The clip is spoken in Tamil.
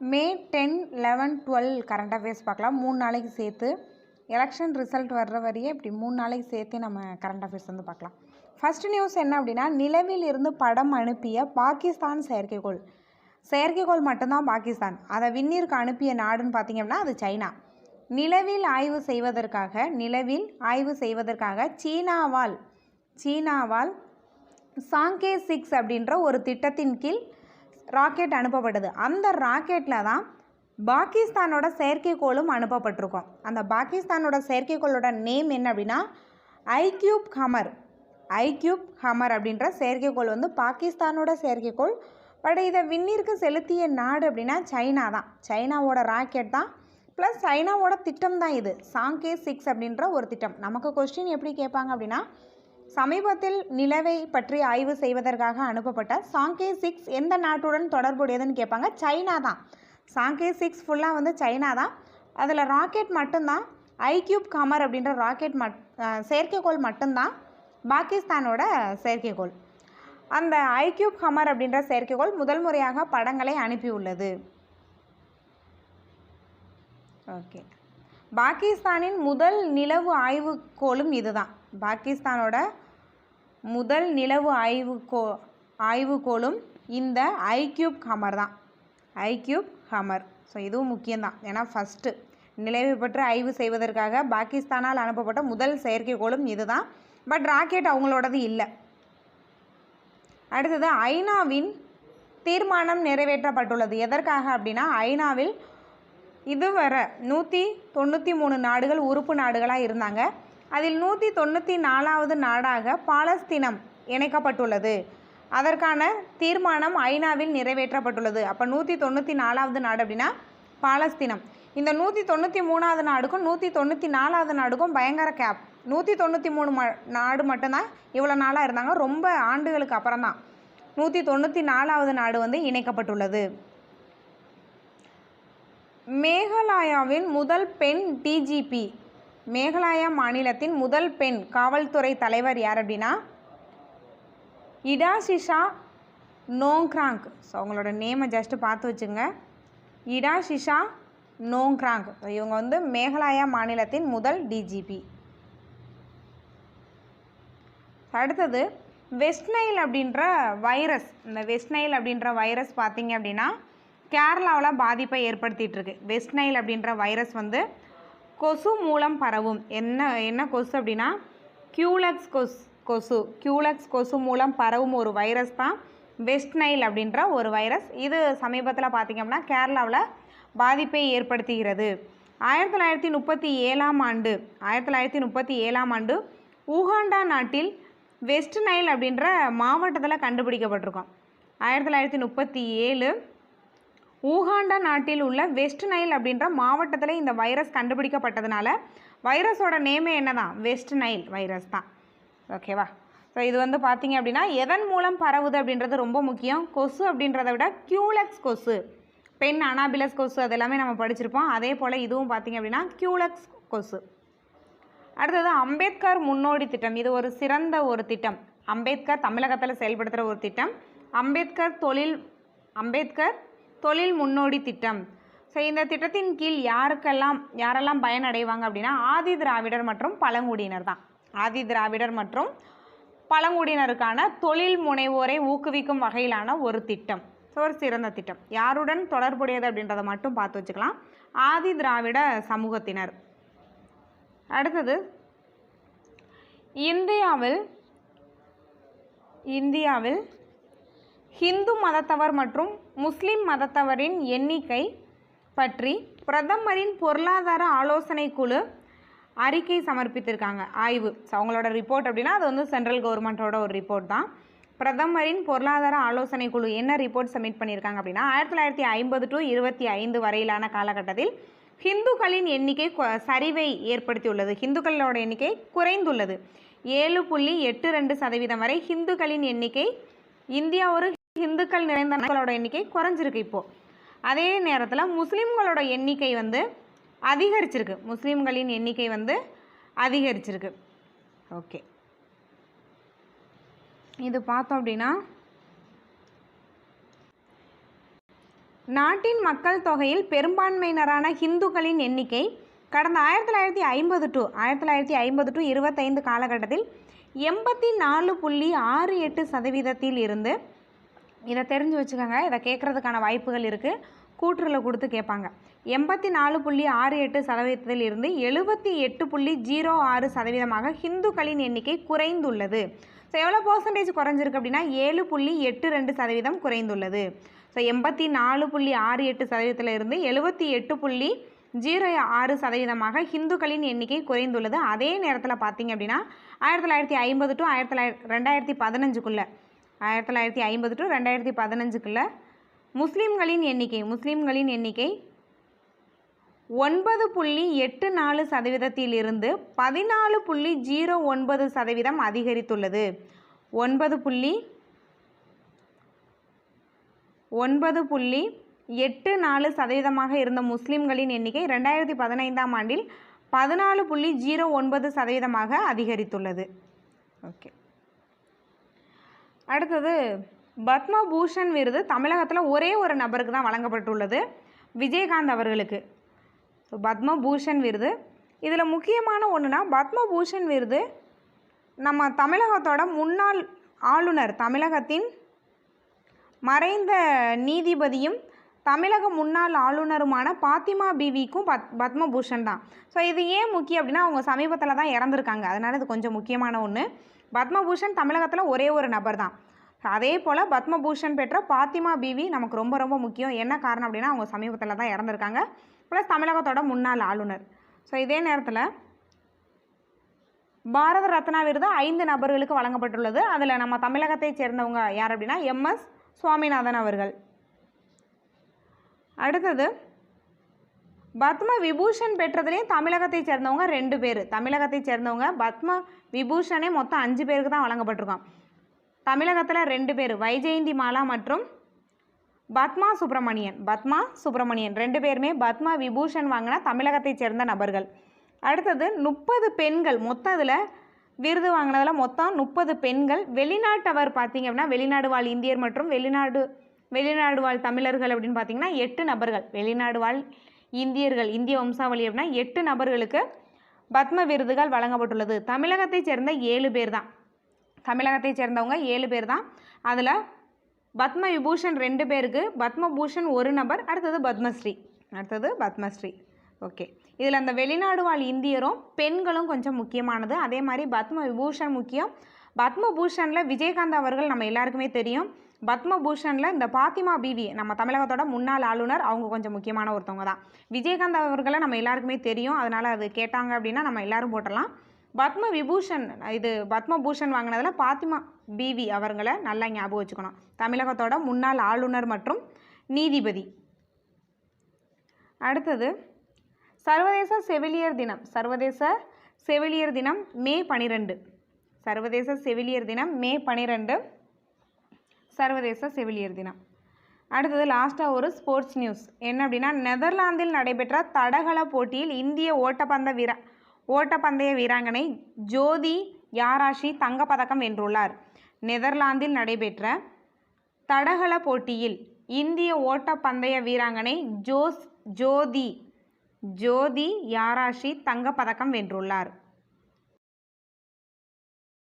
மே 10, 11, 12 கரண்ட் அஃபேர்ஸ் பார்க்கலாம். 3 நாளைக்கு சேர்த்து எலெக்ஷன் ரிசல்ட் வர்ற வரையே இப்படி 3 நாளைக்கு சேர்த்து நம்ம கரண்ட் அஃபேர்ஸ் வந்து பார்க்கலாம். ஃபர்ஸ்ட் நியூஸ் என்ன அப்படின்னா, நிலவில் இருந்து படம் அனுப்பிய பாகிஸ்தான் செயற்கைக்கோள். செயற்கைக்கோள் மட்டும்தான் பாகிஸ்தான். அதை விண்ணிற்கு அனுப்பிய நாடுன்னு பார்த்தீங்க அப்படின்னா அது சைனா. நிலவில் ஆய்வு செய்வதற்காக சீனாவால் சாங்கே 6 அப்படின்ற ஒரு திட்டத்தின் கீழ் ராக்கெட் அனுப்பப்பட்டது. அந்த ராக்கெட்டில் தான் பாகிஸ்தானோட செயற்கைக்கோளும் அனுப்பப்பட்டிருக்கும். அந்த பாகிஸ்தானோட செயற்கைக்கோளோட நேம் என்ன அப்படின்னா ஐக்யூப் ஹமர் அப்படின்ற செயற்கைக்கோள் வந்து பாகிஸ்தானோட செயற்கைக்கோள். பட் இதை விண்ணிற்கு செலுத்திய நாடு அப்படின்னா சைனா தான். சைனாவோட ராக்கெட் தான், ப்ளஸ் சைனாவோட திட்டம் தான் இது, சாங்கே 6 அப்படின்ற ஒரு திட்டம். நமக்கு கொஸ்டின் எப்படி கேட்பாங்க அப்படின்னா, சமீபத்தில் நிலவை பற்றி ஆய்வு செய்வதற்காக அனுப்பப்பட்ட சாங்கே 6 எந்த நாட்டுடன் தொடர்புடையதுன்னு கேட்பாங்க. சைனா தான். சாங்கே 6 ஃபுல்லாக வந்து சைனா தான். அதில் ராக்கெட் மட்டும்தான் ஐக்யூப் ஹமர் அப்படின்ற செயற்கைக்கோள் மட்டும்தான் பாகிஸ்தானோட செயற்கைக்கோள். அந்த ஐக்யூப் ஹமர் அப்படின்ற செயற்கைக்கோள் முதல் முறையாக படங்களை அனுப்பியுள்ளது. ஓகே, பாகிஸ்தானின் முதல் நிலவு ஆய்வுக்கோளும் இதுதான். பாகிஸ்தானோட முதல் நிலவு ஆய்வுக்கோளும் இந்த ஐக்யூப் ஹமர். ஸோ இதுவும் முக்கியம்தான். ஏன்னா ஃபஸ்ட்டு நிலவை பற்றி ஆய்வு செய்வதற்காக பாகிஸ்தானால் அனுப்பப்பட்ட முதல் செயற்கைக்கோளும் இதுதான். பட் ராக்கெட் அவங்களோடது இல்லை. அடுத்தது ஐநாவின் தீர்மானம் நிறைவேற்றப்பட்டுள்ளது. எதற்காக அப்படின்னா, ஐநாவில் இதுவரை 193 நாடுகள் உறுப்பு நாடுகளாக இருந்தாங்க. அதில் 194வது நாடாக பாலஸ்தீனம் இணைக்கப்பட்டுள்ளது. அதற்கான தீர்மானம் ஐநாவில் நிறைவேற்றப்பட்டுள்ளது. அப்போ 194வது நாடு அப்படின்னா பாலஸ்தீனம். இந்த 193வது நாடுக்கும் 194வது நாடுக்கும் பயங்கர கேப். 193 நாடு மட்டும்தான் இவ்வளோ நாளாக இருந்தாங்க. ரொம்ப ஆண்டுகளுக்கு அப்புறம் தான் 194வது நாடு வந்து இணைக்கப்பட்டுள்ளது. மேகாலயாவின் முதல் பெண் டிஜிபி. மேகாலயா மாநிலத்தின் முதல் பெண் காவல்துறை தலைவர் யார் அப்படின்னா இடாஷிஷா நோங்க்ராங். ஸோ அவங்களோட நேமை ஜஸ்ட்டு பார்த்து வச்சுங்க, இடாஷிஷா நோங்க்ராங். இவங்க வந்து மேகாலயா மாநிலத்தின் முதல் டிஜிபி. அடுத்தது வெஸ்ட் நைல் அப்படின்ற வைரஸ். இந்த வெஸ்ட் நைல் அப்படின்ற வைரஸ் பார்த்திங்க அப்படின்னா கேரளாவில் பாதிப்பை ஏற்படுத்திகிட்ருக்கு. வெஸ்ட் நைல் அப்படின்ற வைரஸ் வந்து கொசு மூலம் பரவும். என்ன கொசு அப்படின்னா கியூலெக்ஸ் கொசு மூலம் பரவும் ஒரு வைரஸ் தான் வெஸ்ட் நைல் அப்படின்ற ஒரு வைரஸ். இது சமீபத்தில் பார்த்திங்க அப்படின்னா கேரளாவில் பாதிப்பை ஏற்படுத்துகிறது. 1937ஆம் ஆண்டு உகாண்டா நாட்டில் வெஸ்ட் நைல் அப்படின்ற மாவட்டத்தில் கண்டுபிடிக்கப்பட்டிருக்கோம். 1937 உகாண்டா நாட்டில் உள்ள வெஸ்ட் நைல் அப்படின்ற மாவட்டத்தில் இந்த வைரஸ் கண்டுபிடிக்கப்பட்டதுனால வைரஸோட நேமே என்ன தான், வெஸ்ட் நைல் வைரஸ் தான். ஓகேவா? ஸோ இது வந்து பார்த்திங்க அப்படின்னா எதன் மூலம் பரவுது அப்படின்றது ரொம்ப முக்கியம். கொசு அப்படின்றத விட கியூலெக்ஸ் கொசு, பெண் அனாபிலஸ் கொசு, அது எல்லாமே நம்ம படிச்சிருப்போம். அதே போல் இதுவும் பார்த்திங்க அப்படின்னா கியூலெக்ஸ் கொசு. அடுத்தது அம்பேத்கர் முன்னோடி திட்டம். இது ஒரு சிறந்த ஒரு திட்டம். அம்பேத்கர் தமிழகத்தில் செயல்படுத்துகிற ஒரு திட்டம். அம்பேத்கர் தொழில் முன்னோடி திட்டம். ஸோ இந்த திட்டத்தின் கீழ் யாரெல்லாம் பயனடைவாங்க அப்படின்னா ஆதி திராவிடர் மற்றும் பழங்குடியினர் தான். ஆதி திராவிடர் மற்றும் பழங்குடியினருக்கான தொழில் முனைவோரை ஊக்குவிக்கும் வகையிலான ஒரு திட்டம். ஸோ ஒரு சிறந்த திட்டம். யாருடன் தொடர்புடையது அப்படின்றத மட்டும் பார்த்து வச்சுக்கலாம். ஆதி திராவிட சமூகத்தினர். அடுத்தது இந்தியாவில் ஹிந்து மதத்தவர் மற்றும் முஸ்லிம் மதத்தவரின் எண்ணிக்கை பற்றி பிரதமரின் பொருளாதார ஆலோசனை குழு அறிக்கை சமர்ப்பித்திருக்காங்க, ஆய்வு. ஸோ அவங்களோட ரிப்போர்ட் அப்படின்னா அது வந்து சென்ட்ரல் கவர்மெண்ட்டோட ஒரு ரிப்போர்ட் தான். பிரதமரின் பொருளாதார ஆலோசனை குழு என்ன ரிப்போர்ட் சப்மிட் பண்ணியிருக்காங்க அப்படின்னா 1950 to 25 வரையிலான காலகட்டத்தில் ஹிந்துக்களின் எண்ணிக்கை சரிவை ஏற்படுத்தியுள்ளது. ஹிந்துக்களோட எண்ணிக்கை குறைந்துள்ளது. 7.82% வரை ஹிந்துக்களின் எண்ணிக்கை. இந்தியா ஒரு ஹிந்துக்கள் நிறைந்த நாடுகளோட எண்ணிக்கை குறைஞ்சிருக்கு இப்போது. அதே நேரத்தில் முஸ்லீம்களோட எண்ணிக்கை வந்து அதிகரிச்சிருக்கு. முஸ்லீம்களின் எண்ணிக்கை வந்து அதிகரிச்சிருக்கு. ஓகே, இது பார்த்தோம் அப்படின்னா நாட்டின் மக்கள் தொகையில் பெரும்பான்மையினரான ஹிந்துக்களின் எண்ணிக்கை கடந்த 1950 டு 25 காலகட்டத்தில் 84.68% இருந்து, இதை தெரிஞ்சு வச்சுக்கோங்க, இதை கேட்குறதுக்கான வாய்ப்புகள் இருக்குது, கூற்றுல கொடுத்து கேட்பாங்க. 84.68% இருந்து 78.06% ஹிந்துக்களின் எண்ணிக்கை குறைந்துள்ளது. ஸோ எவ்வளோ பர்சன்டேஜ் குறைஞ்சிருக்கு அப்படின்னா 7.82% குறைந்துள்ளது. ஸோ 84.68% இருந்து 78.06% ஹிந்துக்களின் எண்ணிக்கை குறைந்துள்ளது. அதே நேரத்தில் பார்த்தீங்க அப்படின்னா 1950 டு 2015 1950 டு 2015 முஸ்லீம்களின் எண்ணிக்கை 9.84% இருந்து 14.09% அதிகரித்துள்ளது. 9.84% இருந்த முஸ்லீம்களின் எண்ணிக்கை 2015ஆம் ஆண்டில் 14.09% அதிகரித்துள்ளது. ஓகே, அடுத்தது பத்மபூஷன் விருது தமிழகத்தில் ஒரே ஒரு நபருக்கு தான் வழங்கப்பட்டுள்ளது, விஜயகாந்த் அவர்களுக்கு. ஸோ பத்மபூஷன் விருது இதில் முக்கியமான ஒன்றுனா, பத்மபூஷன் விருது நம்ம தமிழகத்தோட முன்னாள் ஆளுநர், தமிழகத்தின் மறைந்த நீதிபதியும் தமிழக முன்னாள் ஆளுநருமான பாத்திமா பீவிக்கும் பத்மபூஷன் தான். ஸோ இது ஏன் முக்கியம் அப்படின்னா, அவங்க சமீபத்தில் தான் இறந்துருக்காங்க, அதனால் இது கொஞ்சம் முக்கியமான ஒன்று. பத்மபூஷன் தமிழகத்தில் ஒரே ஒரு நபர் தான். அதே போல் பத்மபூஷன் பெற்ற பாத்திமா பீவி நமக்கு ரொம்ப ரொம்ப முக்கியம். என்ன காரணம் அப்படின்னா, அவங்க சமீபத்தில் தான் இறந்துருக்காங்க, ப்ளஸ் தமிழகத்தோட முன்னாள் ஆளுநர். ஸோ இதே நேரத்தில் பாரத ரத்னா விருது 5 நபர்களுக்கு வழங்கப்பட்டுள்ளது. அதில் நம்ம தமிழகத்தை சேர்ந்தவங்க யார் அப்படின்னா MS சுவாமிநாதன் அவர்கள். அடுத்தது பத்ம விபூஷன் பெற்றதுலேயும் தமிழகத்தை சேர்ந்தவங்க 2 பேர். தமிழகத்தை சேர்ந்தவங்க பத்ம விபூஷனே மொத்தம் 5 பேருக்கு தான் வழங்கப்பட்டிருக்கோம். தமிழகத்தில் 2 பேர், வைஜெயந்தி மாலா மற்றும் பத்மா சுப்பிரமணியன் 2 பேருமே பத்ம விபூஷன் வாங்கின தமிழகத்தை சேர்ந்த நபர்கள். அடுத்தது 30 பெண்கள், மொத்தம் இதில் விருது வாங்கினதில் மொத்தம் 30 பெண்கள். வெளிநாட்டவர் பார்த்திங்க அப்படின்னா வெளிநாடு வாழ் இந்தியர் மற்றும் வெளிநாடு வாழ் தமிழர்கள் அப்படின்னு பார்த்திங்கன்னா 8 நபர்கள். வெளிநாடு வாழ் இந்தியர்கள், இந்திய வம்சாவளி அப்படின்னா 8 நபர்களுக்கு பத்ம விருதுகள் வழங்கப்பட்டுள்ளது. தமிழகத்தை சேர்ந்த 7 பேர் தான், தமிழகத்தை சேர்ந்தவங்க 7 பேர் தான். அதில் பத்ம விபூஷன் 2 பேருக்கு, பத்மபூஷன் 1 நபர், அடுத்தது பத்மஸ்ரீ. ஓகே, இதில் அந்த வெளிநாடு வாழ் இந்தியரும் பெண்களும் கொஞ்சம் முக்கியமானது. அதே மாதிரி பத்ம விபூஷன் முக்கியம். பத்மபூஷனில் விஜயகாந்த் அவர்கள் நம்ம எல்லாருக்குமே தெரியும். பத்மபூஷனில் இந்த பாத்திமா பீவி நம்ம தமிழகத்தோட முன்னாள் ஆளுநர், அவங்க கொஞ்சம் முக்கியமான ஒருத்தவங்க தான். விஜயகாந்த் அவர்களை நம்ம எல்லாருக்குமே தெரியும், அதனால் அது கேட்டாங்க அப்படின்னா நம்ம எல்லாரும் போட்டலாம். பத்ம விபூஷன், இது பத்மபூஷன் வாங்கினதில் பாத்திமா பீவி அவர்களை நல்லா ஞாபகம் வச்சுக்கணும். தமிழகத்தோட முன்னாள் ஆளுநர் மற்றும் நீதிபதி. அடுத்தது சர்வதேச செவிலியர் தினம். சர்வதேச செவிலியர் தினம் மே 12. சர்வதேச செவிலியர் தினம் மே 12, சர்வதேச செவிலியர் தினம். அடுத்தது லாஸ்ட்டாக ஒரு ஸ்போர்ட்ஸ் நியூஸ் என்ன அப்படின்னா, நெதர்லாந்தில் நடைபெற்ற தடகள போட்டியில் இந்திய ஓட்டப்பந்தய வீராங்கனை ஜோதி யாராஷி தங்கப்பதக்கம் வென்றுள்ளார். நெதர்லாந்தில் நடைபெற்ற தடகள போட்டியில் இந்திய ஓட்டப்பந்தய வீராங்கனை ஜோதி யாராஷி தங்கப்பதக்கம் வென்றுள்ளார்.